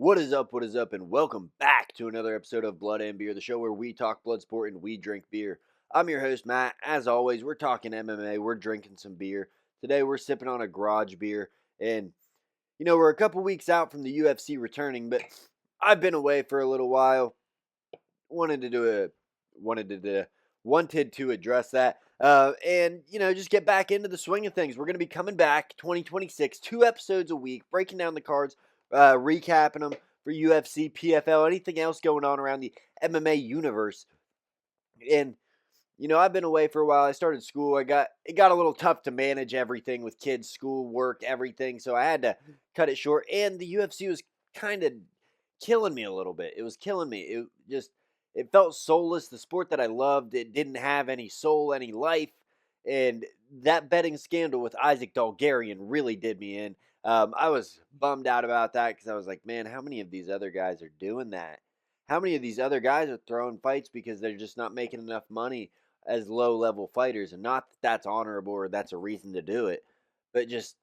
What is up? What is up? And welcome back to another episode of Blood and Beer, the show where we talk blood sport and we drink beer. I'm your host, Matt. As always, we're talking MMA. We're drinking some beer. Today, we're sipping on a garage beer. And, we're a couple weeks out from the UFC returning, but I've been away for a little while. Wanted to do wanted to address that. And just get back into the swing of things. We're going to be coming back 2026, 2 episodes a week, breaking down the cards, recapping them for UFC, PFL, anything else going on around the MMA universe. And I've been away for a while. I started school. It got a little tough to manage everything with kids, school, work, everything. So I had to cut it short. And the UFC was kind of killing me a little bit. It was killing me. It felt soulless. The sport that I loved, it didn't have any soul, any life. And that betting scandal with Isaac Dalgarian really did me in. I was bummed out about that because I was like, man, how many of these other guys are doing that? How many of these other guys are throwing fights because they're just not making enough money as low-level fighters? And not that that's honorable or that's a reason to do it, but just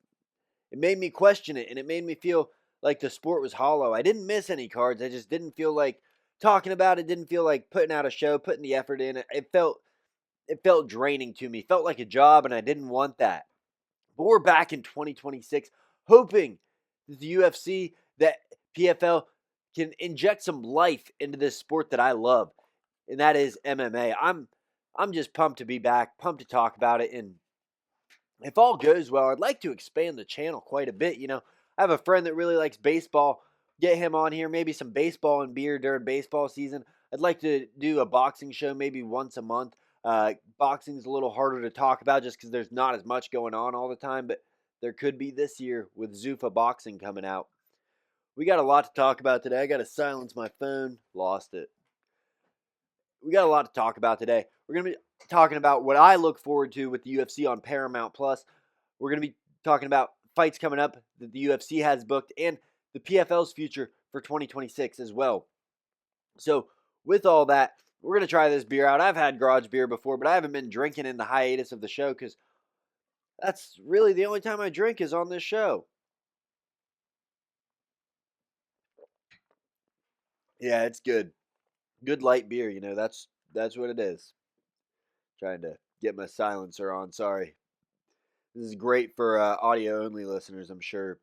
it made me question it, and it made me feel like the sport was hollow. I didn't miss any cards. I just didn't feel like talking about it, didn't feel like putting out a show, putting the effort in. It felt draining to me. Felt like a job, and I didn't want that. But we're back in 2026, hoping that the UFC, that PFL can inject some life into this sport that I love, and that is MMA. I'm just pumped to be back, pumped to talk about it, and if all goes well, I'd like to expand the channel quite a bit. I have a friend that really likes baseball. Get him on here, maybe some baseball and beer during baseball season. I'd like to do a boxing show maybe once a month. Boxing's a little harder to talk about just because there's not as much going on all the time, but there could be this year with Zuffa Boxing coming out. We got a lot to talk about today. I got to silence my phone. Lost it. We got a lot to talk about today. We're going to be talking about what I look forward to with the UFC on Paramount Plus. We're going to be talking about fights coming up that the UFC has booked and the PFL's future for 2026 as well. So with all that, we're going to try this beer out. I've had garage beer before, but I haven't been drinking in the hiatus of the show because that's really the only time I drink is on this show. Yeah, it's good. Good light beer, that's what it is. Trying to get my silencer on, sorry. This is great for audio only listeners, I'm sure.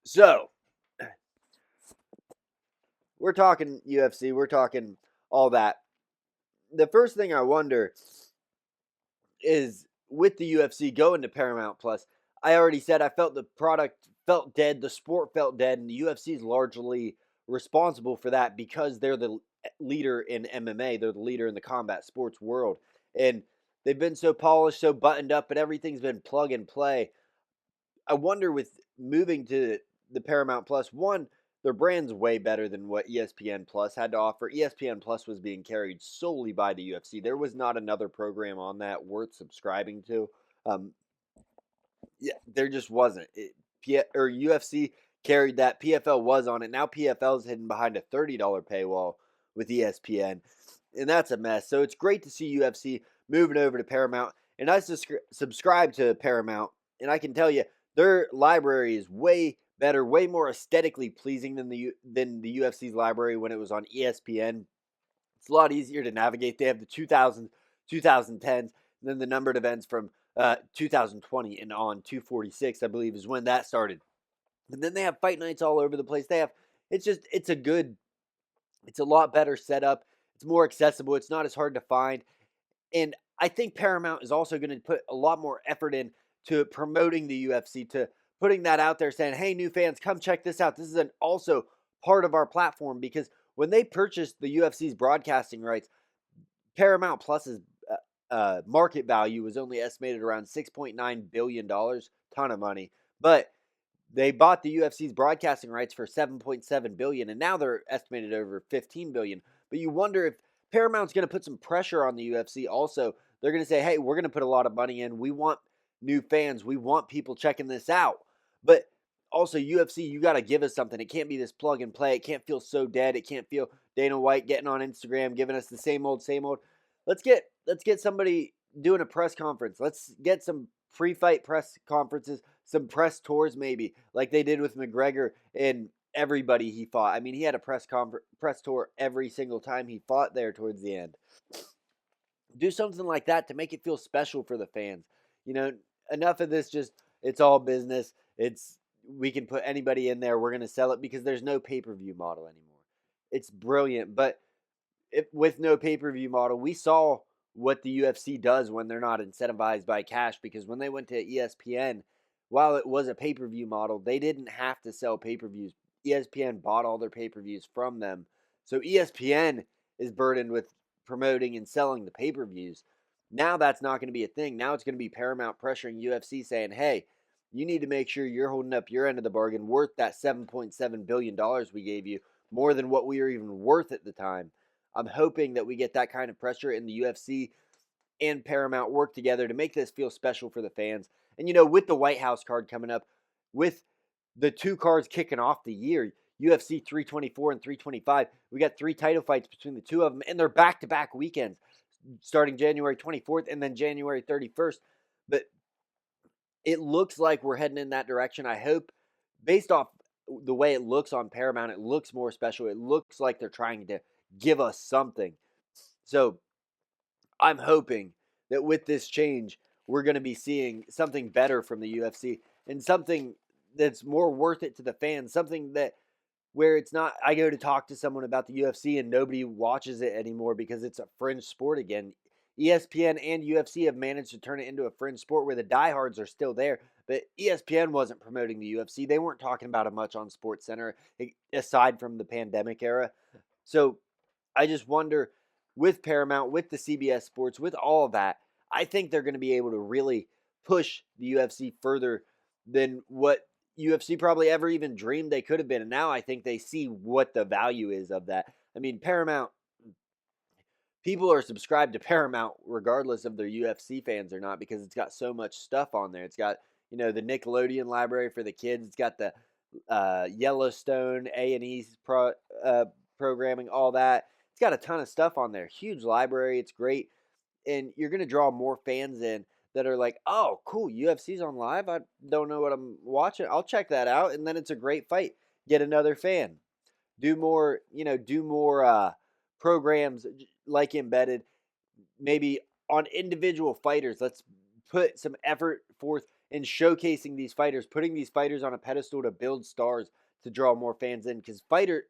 So, we're talking UFC, we're talking all that. The first thing I wonder is with the UFC going to Paramount Plus, I already said I felt the product felt dead, the sport felt dead, and the UFC is largely responsible for that because they're the leader in MMA. They're the leader in the combat sports world. And they've been so polished, so buttoned up, but everything's been plug and play. I wonder with moving to the Paramount Plus, one, their brand's way better than what ESPN Plus had to offer. ESPN Plus was being carried solely by the UFC. There was not another program on that worth subscribing to. There just wasn't. UFC carried that. PFL was on it. Now PFL is hidden behind a $30 paywall with ESPN, and that's a mess. So it's great to see UFC moving over to Paramount. And I subscribe to Paramount, and I can tell you their library is way better, way more aesthetically pleasing than the UFC's library when it was on ESPN. It's a lot easier to navigate. They have the 2000s, 2010s, and then the numbered events from 2020 and on. 246, I believe, is when that started. And then they have fight nights all over the place. It's a lot better setup. It's more accessible. It's not as hard to find. And I think Paramount is also going to put a lot more effort in to promoting the UFC, to putting that out there, saying, hey, new fans, come check this out. This is also part of our platform, because when they purchased the UFC's broadcasting rights, Paramount Plus's market value was only estimated around $6.9 billion, ton of money. But they bought the UFC's broadcasting rights for $7.7 billion, and now they're estimated over $15 billion. But you wonder if Paramount's going to put some pressure on the UFC also. They're going to say, hey, we're going to put a lot of money in. We want new fans. We want people checking this out. But also, UFC, you got to give us something. It can't be this plug and play. It can't feel so dead. It can't feel Dana White getting on Instagram, giving us the same old, same old. Let's get somebody doing a press conference. Let's get some pre-fight press conferences, some press tours maybe, like they did with McGregor and everybody he fought. I mean, he had a press tour every single time he fought there towards the end. Do something like that to make it feel special for the fans. You know, enough of this just it's all business. It's we can put anybody in there. We're going to sell it because there's no pay-per-view model anymore. It's brilliant, but with no pay-per-view model, we saw what the UFC does when they're not incentivized by cash because when they went to ESPN, while it was a pay-per-view model, they didn't have to sell pay-per-views. ESPN bought all their pay-per-views from them. So ESPN is burdened with promoting and selling the pay-per-views. Now that's not going to be a thing. Now it's going to be Paramount pressuring UFC saying, "Hey, you need to make sure you're holding up your end of the bargain worth that $7.7 billion we gave you, more than what we were even worth at the time." I'm hoping that we get that kind of pressure in the UFC and Paramount work together to make this feel special for the fans. And, with the White House card coming up, with the two cards kicking off the year, UFC 324 and 325, we got 3 title fights between the two of them, and they're back-to-back weekends, starting January 24th and then January 31st. But it looks like we're heading in that direction. I hope, based off the way it looks on Paramount, it looks more special. It looks like they're trying to give us something. So I'm hoping that with this change, we're going to be seeing something better from the UFC and something that's more worth it to the fans. Something that where it's not, I go to talk to someone about the UFC and nobody watches it anymore because it's a fringe sport again. ESPN and UFC have managed to turn it into a fringe sport where the diehards are still there, but ESPN wasn't promoting the UFC. They weren't talking about it much on SportsCenter aside from the pandemic era. So I just wonder, with Paramount, with the CBS Sports, with all of that, I think they're going to be able to really push the UFC further than what UFC probably ever even dreamed they could have been. And now I think they see what the value is of that. I mean, Paramount, people are subscribed to Paramount regardless of their UFC fans or not because it's got so much stuff on there. It's got, the Nickelodeon library for the kids. It's got the Yellowstone, A&E programming, all that. It's got a ton of stuff on there. Huge library. It's great. And you're going to draw more fans in that are like, "Oh, cool, UFC's on live. I don't know what I'm watching. I'll check that out." And then it's a great fight. Get another fan. Do more, programs like Embedded, maybe on individual fighters. Let's put some effort forth in showcasing these fighters, putting these fighters on a pedestal to build stars to draw more fans in because fighters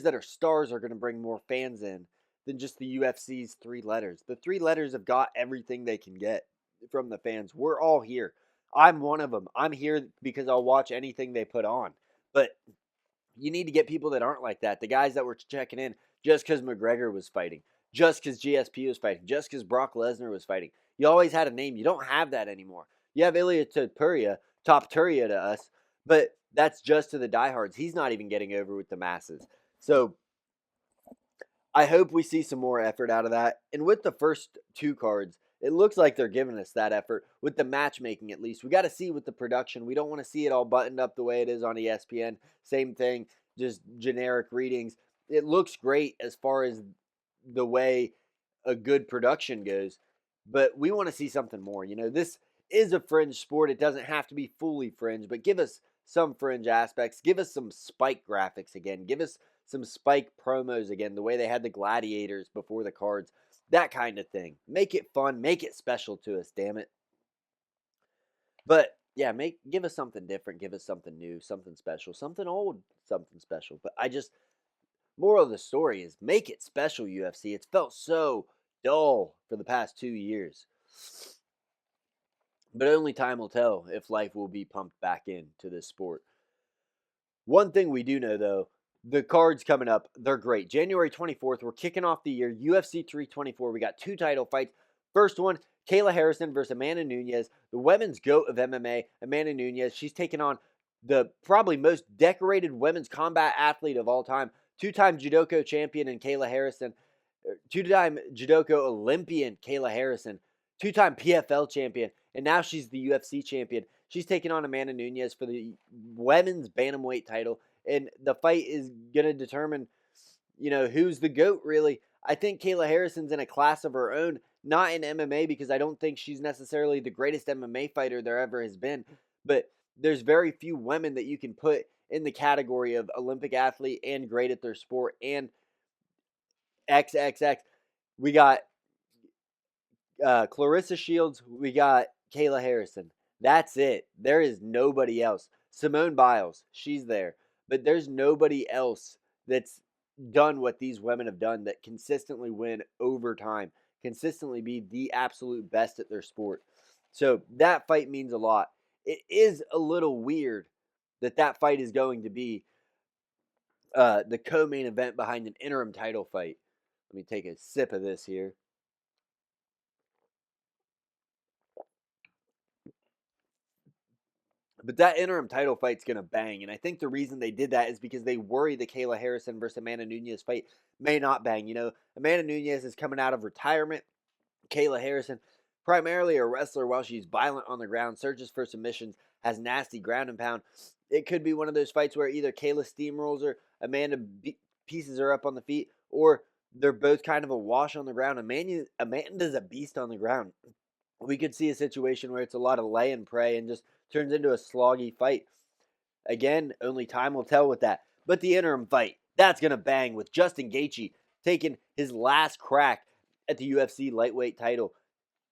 that are stars are going to bring more fans in than just the UFC's 3 letters. The 3 letters have got everything they can get from the fans. We're all here. I'm one of them. I'm here because I'll watch anything they put on. But you need to get people that aren't like that. The guys that were checking in just because McGregor was fighting, just because GSP was fighting, just because Brock Lesnar was fighting. You always had a name. You don't have that anymore. You have Ilya Topuria, Top Turia to us, but that's just to the diehards. He's not even getting over with the masses. So I hope we see some more effort out of that. And with the first 2 cards, it looks like they're giving us that effort with the matchmaking, at least. We got to see with the production. We don't want to see it all buttoned up the way it is on ESPN. Same thing, just generic readings. It looks great as far as the way a good production goes, but we want to see something more. This is a fringe sport. It doesn't have to be fully fringe, but give us some fringe aspects. Give us some spike graphics again. Give us some spike promos again, the way they had the gladiators before the cards, that kind of thing. Make it fun, make it special to us, damn it. But yeah, give us something different, give us something new, something special, something old, something special. But moral of the story is make it special, UFC. It's felt so dull for the past 2 years. But only time will tell if life will be pumped back into this sport. One thing we do know, though, the cards coming up, they're great. January 24th, we're kicking off the year. UFC 324, we got 2 title fights. First one, Kayla Harrison versus Amanda Nunes, the women's GOAT of MMA, Amanda Nunes. She's taking on the probably most decorated women's combat athlete of all time, 2-time judoka champion in Kayla Harrison, 2-time judoka Olympian Kayla Harrison, 2-time PFL champion, and now she's the UFC champion. She's taking on Amanda Nunes for the women's bantamweight title. And the fight is going to determine, who's the GOAT, really. I think Kayla Harrison's in a class of her own, not in MMA, because I don't think she's necessarily the greatest MMA fighter there ever has been. But there's very few women that you can put in the category of Olympic athlete and great at their sport and XXX. We got Clarissa Shields. We got Kayla Harrison. That's it. There is nobody else. Simone Biles, she's there. But there's nobody else that's done what these women have done that consistently win over time, consistently be the absolute best at their sport. So that fight means a lot. It is a little weird that that fight is going to be the co-main event behind an interim title fight. Let me take a sip of this here. But that interim title fight's going to bang. And I think the reason they did that is because they worry the Kayla Harrison versus Amanda Nunes fight may not bang. You know, Amanda Nunes is coming out of retirement. Kayla Harrison, primarily a wrestler while she's violent on the ground, searches for submissions, has nasty ground and pound. It could be one of those fights where either Kayla steamrolls her, Amanda pieces her up on the feet, or they're both kind of a wash on the ground. Amanda's a beast on the ground. We could see a situation where it's a lot of lay and pray and just turns into a sloggy fight. Again, only time will tell with that. But the interim fight, that's going to bang with Justin Gaethje taking his last crack at the UFC lightweight title,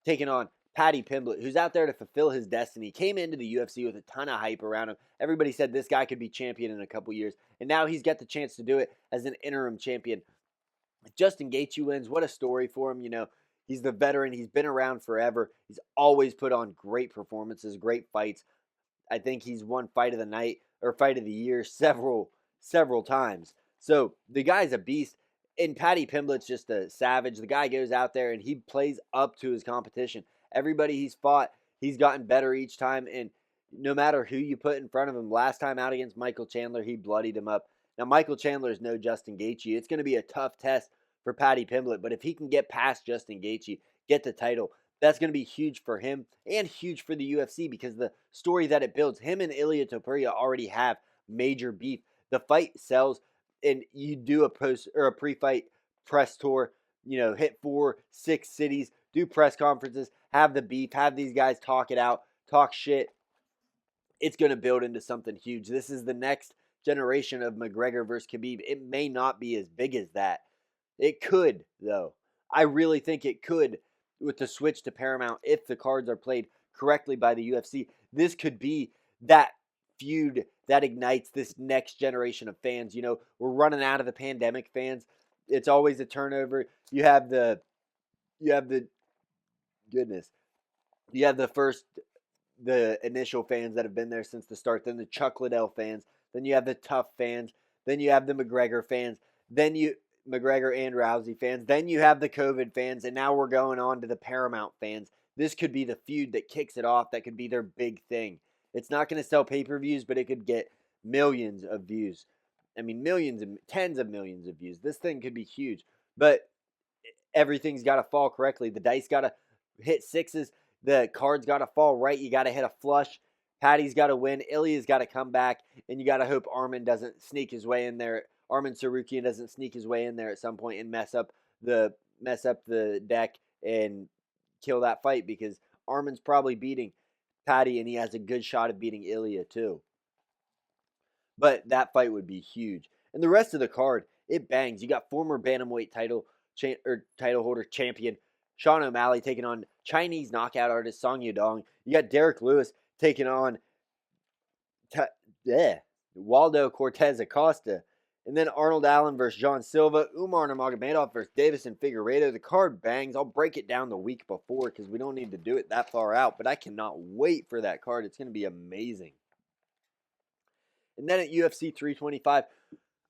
taking on Paddy Pimblett, who's out there to fulfill his destiny. Came into the UFC with a ton of hype around him. Everybody said this guy could be champion in a couple years, and now he's got the chance to do it as an interim champion. Justin Gaethje wins. What a story for him. You know, he's the veteran. He's been around forever. He's always put on great performances, great fights. I think he's won fight of the night or fight of the year several times. So the guy's a beast. And Paddy Pimblett's just a savage. The guy goes out there and he plays up to his competition. Everybody he's fought, he's gotten better each time. And no matter who you put in front of him, last time out against Michael Chandler, he bloodied him up. Now, Michael Chandler is no Justin Gaethje. It's going to be a tough test for Paddy Pimblett. But if he can get past Justin Gaethje, get the title, that's going to be huge for him and huge for the UFC because the story that it builds, him and Ilia Topuria already have major beef. The fight sells, and you do a post or a pre-fight press tour, you know, hit 4-6 cities, do press conferences, have the beef, have these guys talk it out, talk shit. It's going to build into something huge. This is the next generation of McGregor versus Khabib. It may not be as big as that. It could, though. I really think it could with the switch to Paramount if the cards are played correctly by the UFC. This could be that feud that ignites this next generation of fans. You know, we're running out of the pandemic fans. It's always a turnover. You have the initial fans that have been there since the start, then the Chuck Liddell fans, then you have the tough fans, then you have the McGregor fans, then you McGregor and Rousey fans, then you have the COVID fans, and now we're going on to the Paramount fans. This could be the feud that kicks it off. That could be their big thing. It's not going to sell pay-per-views, but it could get millions of views. I mean, millions and tens of millions of views. This thing could be huge, but everything's got to fall correctly. The dice got to hit sixes. The cards got to fall right. You got to hit a flush. Paddy's got to win. Ilya's got to come back, and you got to hope Arman doesn't sneak his way in there. Arman Sarukian doesn't sneak his way in there at some point and mess up the deck and kill that fight because Arman's probably beating Paddy, and he has a good shot of beating Ilya too. But that fight would be huge. And the rest of the card, it bangs. You got former bantamweight title holder champion Sean O'Malley taking on Chinese knockout artist Song Yadong. You got Derek Lewis taking on Waldo Cortez Acosta. And then Arnold Allen versus John Silva, Umar Nurmagomedov versus Davison Figueiredo. The card bangs. I'll break it down the week before because we don't need to do it that far out. But I cannot wait for that card. It's going to be amazing. And then at UFC 325,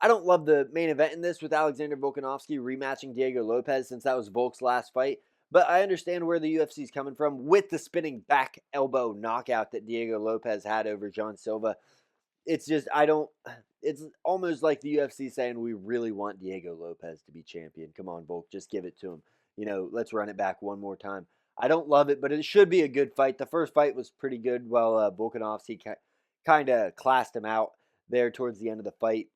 I don't love the main event in this with Alexander Volkanovski rematching Diego Lopez since that was Volk's last fight. But I understand where the UFC is coming from with the spinning back elbow knockout that Diego Lopez had over John Silva. It's just, it's almost like the UFC saying we really want Diego Lopez to be champion. Come on, Volk, just give it to him. You know, let's run it back one more time. I don't love it, but it should be a good fight. The first fight was pretty good while Volkanovski kind of classed him out there towards the end of the fight.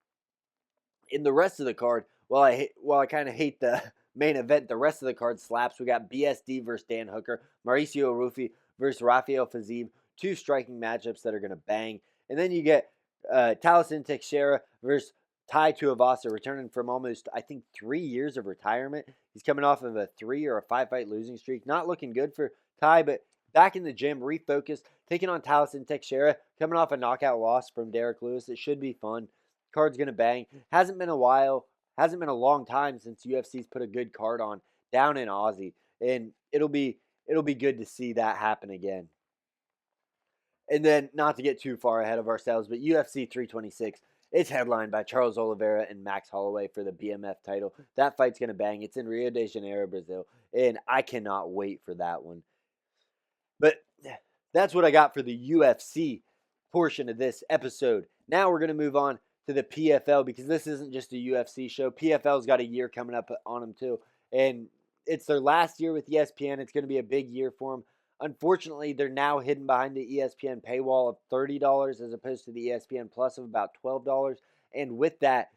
In the rest of the card, while I kind of hate the main event, the rest of the card slaps. We got BSD versus Dan Hooker, Mauricio Rufy versus Rafael Fiziev, two striking matchups that are going to bang. And then you get Taliesin Teixeira versus Tai Tuivasa, returning from almost, I think, 3 years of retirement. He's coming off of a 3 or a 5-fight losing streak. Not looking good for Tai, but back in the gym, refocused, taking on Taliesin Teixeira, coming off a knockout loss from Derek Lewis. It should be fun. Card's going to bang. Hasn't been a while. Hasn't been a long time since UFC's put a good card on down in Aussie. And it'll be good to see that happen again. And then, not to get too far ahead of ourselves, but UFC 326, it's headlined by Charles Oliveira and Max Holloway for the BMF title. That fight's going to bang. It's in Rio de Janeiro, Brazil, and I cannot wait for that one. But that's what I got for the UFC portion of this episode. Now we're going to move on to the PFL, because this isn't just a UFC show. PFL's got a year coming up on them too, and it's their last year with ESPN. It's going to be a big year for them. Unfortunately, they're now hidden behind the ESPN paywall of $30 as opposed to the ESPN Plus of about $12. And with that,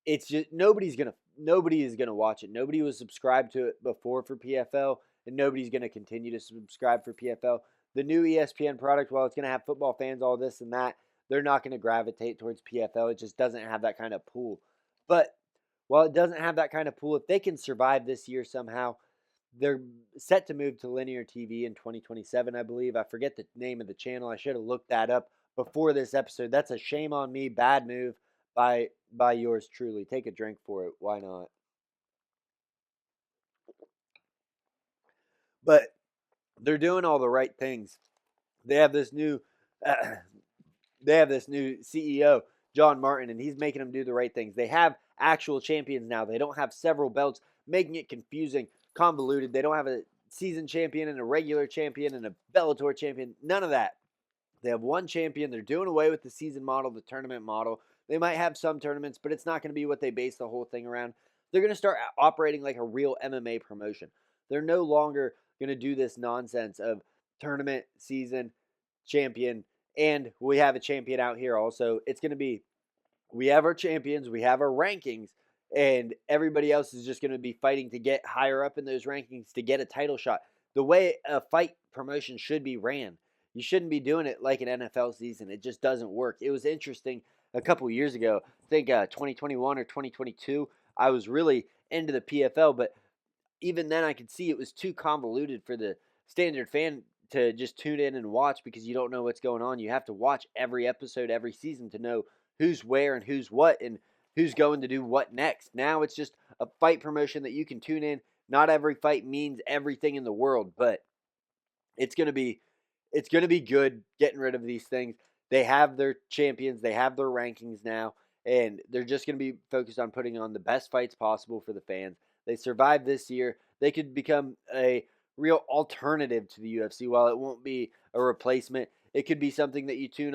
it's just nobody is gonna watch it. Nobody was subscribed to it before for PFL, and nobody's gonna continue to subscribe for PFL. The new ESPN product, while it's gonna have football fans, all this and that, they're not gonna gravitate towards PFL. It just doesn't have that kind of pool. But while it doesn't have that kind of pool, if they can survive this year somehow, they're set to move to linear TV in 2027, I believe. I forget the name of the channel. I should have looked that up before this episode. That's a shame on me. Bad move by yours truly. Take a drink for it. Why not? But they're doing all the right things. They have this new CEO, John Martin, and he's making them do the right things. They have actual champions now. They don't have several belts, making it confusing, convoluted. They don't have a season champion and a regular champion and a Bellator champion. None of that. They have one champion. They're doing away with the season model, the tournament model. They might have some tournaments, but it's not going to be what they base the whole thing around. They're going to start operating like a real MMA promotion. They're no longer going to do this nonsense of tournament, season, champion, and we have a champion out here also. It's going to be, we have our champions, we have our rankings, and everybody else is just going to be fighting to get higher up in those rankings to get a title shot. The way a fight promotion should be ran. You shouldn't be doing it like an NFL season. It just doesn't work. It was interesting a couple years ago, I think 2021 or 2022, I was really into the PFL, but even then I could see it was too convoluted for the standard fan to just tune in and watch, because you don't know what's going on. You have to watch every episode, every season to know who's where and who's what and who's going to do what next. Now it's just a fight promotion that you can tune in. Not every fight means everything in the world, but it's going to be good getting rid of these things. They have their champions, they have their rankings now, and they're just going to be focused on putting on the best fights possible for the fans. They survived this year. They could become a real alternative to the UFC. While it won't be a replacement, it could be something that you tune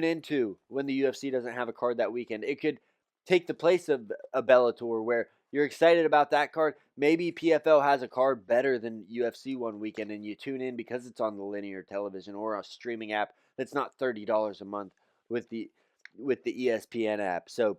into when the UFC doesn't have a card that weekend. It could take the place of a Bellator where you're excited about that card. Maybe PFL has a card better than UFC one weekend, and you tune in because it's on the linear television or a streaming app that's not $30 a month with the ESPN app. So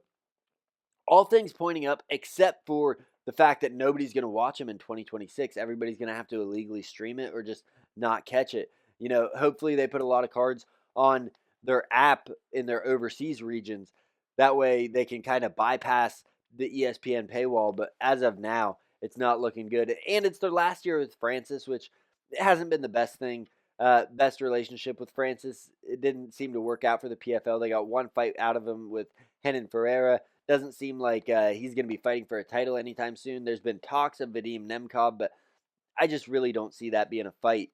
all things pointing up, except for the fact that nobody's going to watch them in 2026. Everybody's going to have to illegally stream it or just not catch it. You know, hopefully they put a lot of cards on their app in their overseas regions. That way they can kind of bypass the ESPN paywall. But as of now, it's not looking good. And it's their last year with Francis, which hasn't been the best thing. Best relationship with Francis. It didn't seem to work out for the PFL. They got one fight out of him with Renan Ferreira. Doesn't seem like he's going to be fighting for a title anytime soon. There's been talks of Vadim Nemkov, but I just really don't see that being a fight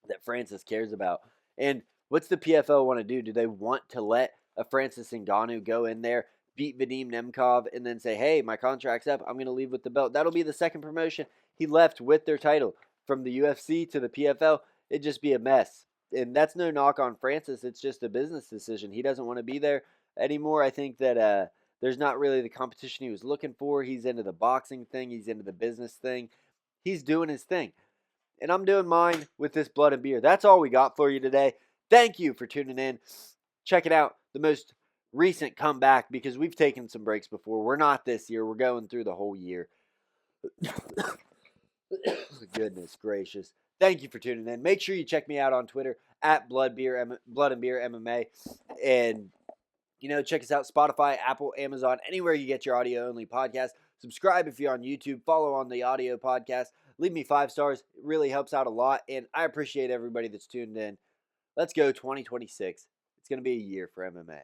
that Francis cares about. And what's the PFL want to do? Do they want to let a Francis Ngannou go in there, beat Vadim Nemkov, and then say, hey, my contract's up, I'm going to leave with the belt? That'll be the second promotion he left with their title. From the UFC to the PFL, it'd just be a mess. And that's no knock on Francis. It's just a business decision. He doesn't want to be there anymore. I think that there's not really the competition he was looking for. He's into the boxing thing. He's into the business thing. He's doing his thing. And I'm doing mine with this blood and beer. That's all we got for you today. Thank you for tuning in. Check it out. The most recent comeback, because we've taken some breaks before. We're not this year. We're going through the whole year. Goodness gracious. Thank you for tuning in. Make sure you check me out on Twitter at Blood and Beer MMA, and check us out Spotify, Apple, Amazon, anywhere you get your audio only podcast. Subscribe if you're on YouTube. Follow on the audio podcast. Leave me 5 stars. It really helps out a lot, and I appreciate everybody that's tuned in. Let's go 2026. It's going to be a year for MMA.